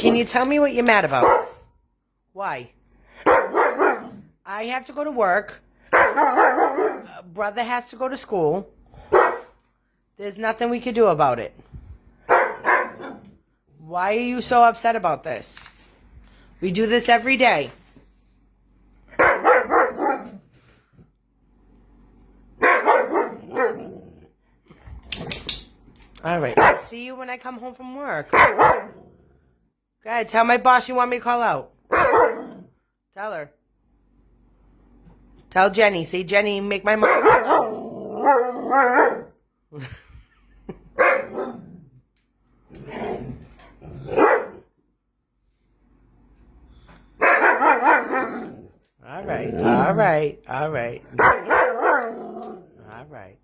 Can you tell me what you're mad about? Why? I have to go to work. Brother has to go to school. There's nothing we can do about it. Why are you so upset about this? We do this every day. All right. I'll see you when I come home from work. Go ahead. Tell my boss you want me to call out. Tell her. Tell Jenny. Say, Jenny, make my mom call out. All right. All right. All right. All right.